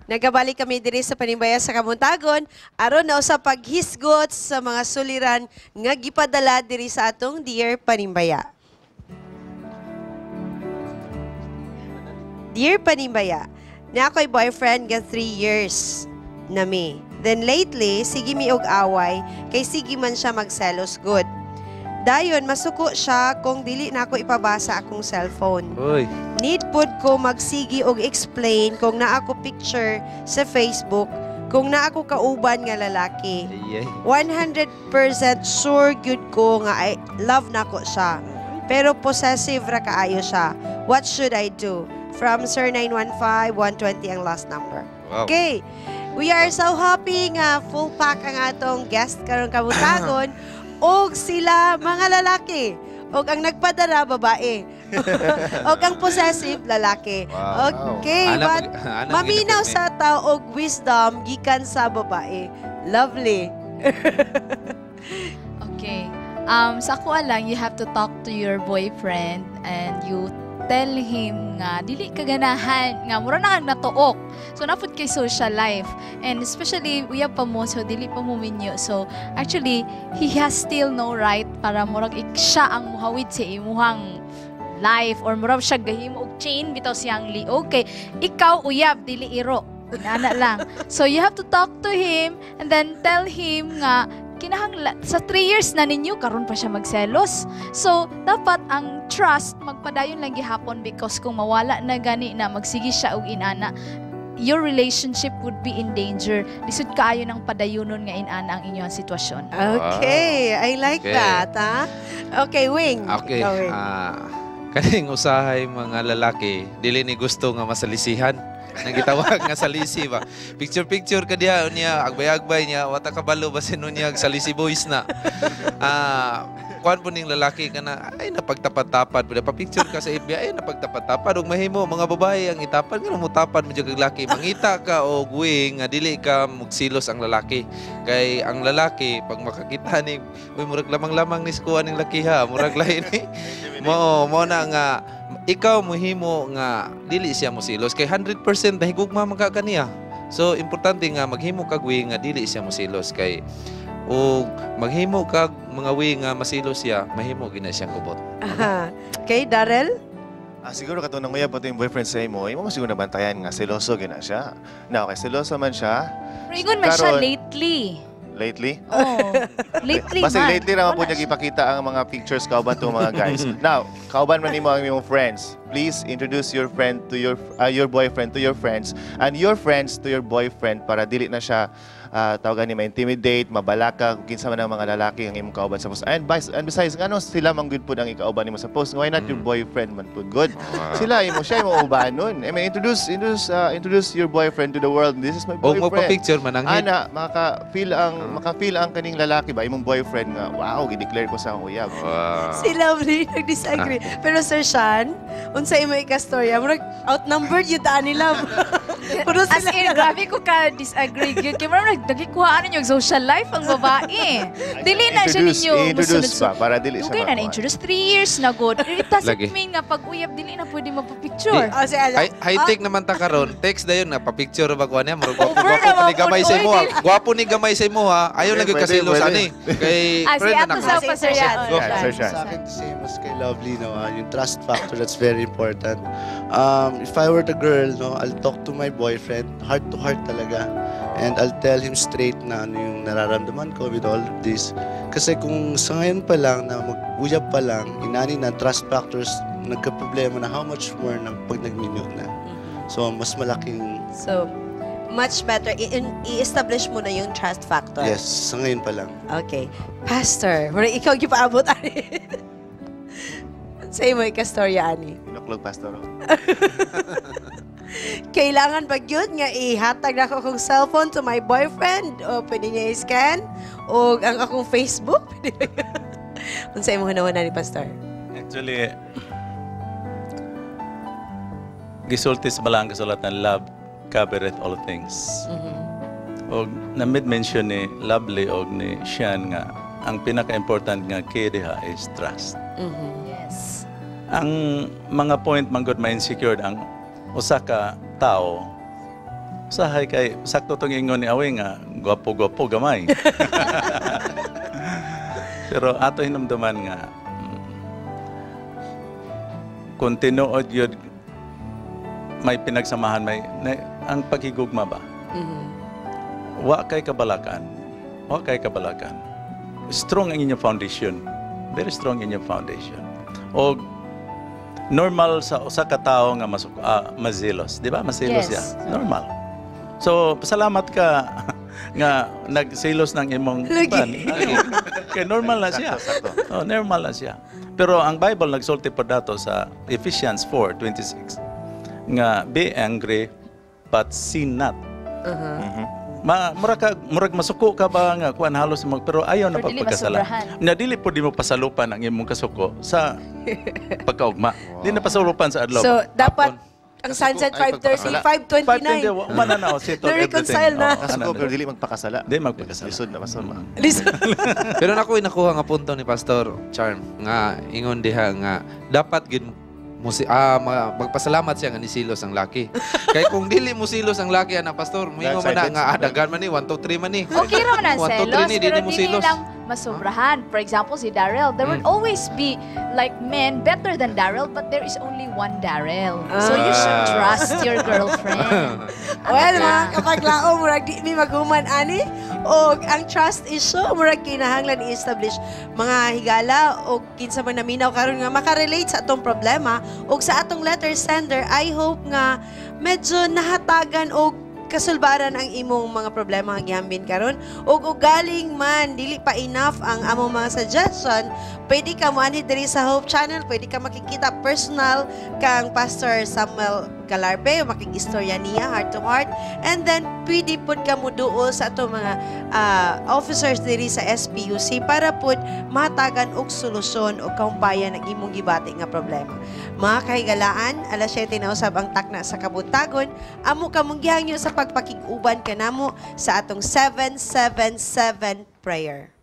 Nagabalik kami diri sa Panimbaya sa Kamuntagon aron na sa paghisgot sa mga suliran nga gipadala diri sa atong Dear Panimbaya. Dear Panimbaya, na ako'y boyfriend nga 3 years na mi. Then lately, sige mi og away kay sige man siya magselos good. Dayon masuko siya kung dili na ako ipabasa akong cellphone. Uy. Need pod ko magsigi og explain kung naa ako picture sa Facebook kung naa ako kauban nga lalaki. 100% sure good ko nga I love nako siya. Pero possessive ra kaayo siya. What should I do? From Sir 915-120 ang last number. Wow. Okay. We are so happy nga full pack ang atong guest karong kabutagon. Og sila mga lalaki. Og ang nagpadara babae. Og ang possessive lalaki. Wow. Okay, but maminaw sa tao og wisdom gikan sa babae. Lovely. Okay. Sa ako lang, you have to talk to your boyfriend and you tell him nga dili ka ganahan nga mura na kang natuok. So napud kay social life and especially uya pa mo so dili pa mo minyo. So actually he has still no right para murag siya ang muhawid sa imuhang life or murag siya gahimo og chain bitaw siyang liog kay ikaw uyab dili iro. Ana lang. So you have to talk to him and then tell him nga kinahanglan sa 3 years na ninyo karon pa siya magselos. So dapat ang trust magpadayon lang gihapon because kung mawala na gani na magsige siya og inana, your relationship would be in danger. Lisod kaayo ng padayonon nga inana ang inyong sitwasyon. Okay, I like Okay. that, ha? Okay, Wing. Okay. Ikaw, Wing. Kaning usahay mga lalaki, dili ni gusto nga masalisihan. Nang gitawag nga salisi ba. Picture ka diya niya, agbay-agbay niya, wata kabalo ba sino niya salisi boys na. Kuan po ning lalaki ka na, ay napagtapad-tapad. Pa-picture ka sa FB, ay napagtapad-tapad. Huwag mahimo, mga babae ang itapad. Nga mo tapad mo dyan lalaki. Mangita ka o guwing, nga dili ka magsilos ang lalaki. Kay ang lalaki, pag makakita ni, uy, murag lamang-lamang ni skuan ng laki ha. Murag lain ni. Mo na nga, ikaw mohimo nga dili siya mosilos kay 100% nahigugma man ka kaniya. So importante nga maghimo kag wi nga dili siya mosilos kay o maghimo kag mga wi nga masilos siya, mahimo gina siyang kubot. Okay, Darrell? Siguro katong nguyab pa yung boyfriend sa imo, imo siguro nabantayan nga seloso gina siya. Now, kay seloso man siya. Pero ingon man siya Karon- lately. Lately? Oh, lately Basta man. lately naman po Wala niya ipakita ang mga pictures kauban to mga guys. Now, kauban man nimo ang imong friends. Please introduce your friend to your boyfriend to your friends and your friends to your boyfriend para dili na siya tawagan ni ma-intimidate, mabalaka kung kinsa man ang mga lalaki ang imong kauban sa post. And besides, ngano sila man good pud ang ikauban nimo sa post. Why not your boyfriend man pud good? Sila siya imo ubanon. I mean, introduce your boyfriend to the world. This is my O mo boyfriend. pa picture mananghit. Ana, maka-feel ang kaning lalaki ba imong boyfriend nga wow, gi-declare ko sa akong uyab. Si Lovely nag-disagree. Pero Sir Sean, unsa imo ikastorya? Murag outnumbered yun taan ni Love. Pero As in, grabe ko ka disagree. Kaya marang nagkikuhaan ninyo social life ang babae. Dili na siya ninyo. Introduce ba para dili siya Okay na na-introduce 3 years na good. It doesn't Lagi. mean nga pag-uyab dili na pwede magpa-picture. Oh, si Ala. High-tech naman ta karon. Text dayon na pa-picture ba kuan niya, murag gwapo Over gwapo naman ni gamay po, sa imo. oy, Gwapo ni gamay sa imo ha. Ayaw Pwede, lang kasi pwede. ani. Kay Si friend Ato na sa nako. pa, Sir Sean. Go, Sir Sean. Sa akin, the same as kay Lovely, no? Yung trust factor, that's very important. If I were the girl, no, I'll talk to my boyfriend, heart to heart talaga. And I'll tell him straight na ano yung nararamdaman ko with all of this. Kasi kung sa ngayon pa lang, na mag-uyab pa lang, inani na trust factors, nagka-problema na how much more na pag nagminyo na. So, mas malaking, So, much better. I-establish mo na yung trust factor. yes, sa ngayon pa lang. Okay. Pastor, murag ikaw gipaabot ani. Sa imo ikastorya ani. Inuklog pastor. Kailangan ba yun nga ihatag na ako akong cellphone to my boyfriend o pwede niya i-scan o ang akong Facebook? Unsa imong hunahuna ni Pastor? Actually, gisulti sa balang kasulat ng love covereth all things. Og na-mention ni Lovely og ni Sean nga ang pinaka-important nga key diha is trust. Yes. Ang mga point man gud ma-insecure ang usa ka tao Usahay kay sakto tong ingon ni Awi nga gwapo-gwapo gamay. Pero ato hinumduman nga kung tinuod yun may pinagsamahan ang paghigugma ba? Wa kay kabalakan. Strong ang inyong foundation. Very strong in your foundation. O normal sa usa ka tawo nga mazilos, di ba? Masilos Yes. siya. Normal. So, pasalamat ka nga nagsilos ng imong ban. Kaya normal na siya. Oh, normal na siya. Pero ang Bible nagsulti po dato sa Ephesians 4:26 nga be angry but sin not. Murag masuko ka ba nga kuan halos mo pero ayaw na Pero dili pagpagkasala. masobrahan. Na dili po di mo pasalupan ang imong kasuko sa pagkaugma. Di na pasalupan sa adlaw. So, dapat ang Kasuko sunset ay 5:30, 5:29. Mananaw, settle Na-reconcile everything. na. Kasko, pero dili magpakasala. Di magpagkasala. Lisod na masama. Listen. Pero nako'y nakuha nga punto ni Pastor Charm nga ingon diha nga dapat gid magpasalamat siya nga ni silos ang laki. Kay kung dili mo silos ang laki ana pastor, moingon man na nga dagan man ni 1 2 3 man ni. Okay raman ang 1 2 selos, 3 ni pero dili mo dili silos. lang masobrahan. For example, si Daryl, there will always be like men better than Daryl, but there is only one Daryl. So you should trust your girlfriend. Well, mga kapaglaong, murag di mi maghuman ani. O ang trust issue, murag kinahanglan i-establish mga higala o kinsa man naminaw karon nga makarelate sa atong problema o sa atong letter sender. I hope nga medyo nahatagan o kasulbaran ang imong mga problema nga gihambin karon ug galing man dili pa enough ang among mga suggestion, pwede ka mo ani diri sa Hope Channel, pwede ka makikita personal kang Pastor Samuel Galarbe, makikistorya niya heart to heart, and then pwede pud ka mo duol sa ato mga officers diri sa SPUC para pud matagan og solusyon o kahumpayan ng imong gibati nga problema. Mga kahigalaan, alas 7 na usab ang takna sa kabuntagon, amo kamong gihangyo sa pagpakig-uban kanamo sa atong 777 prayer.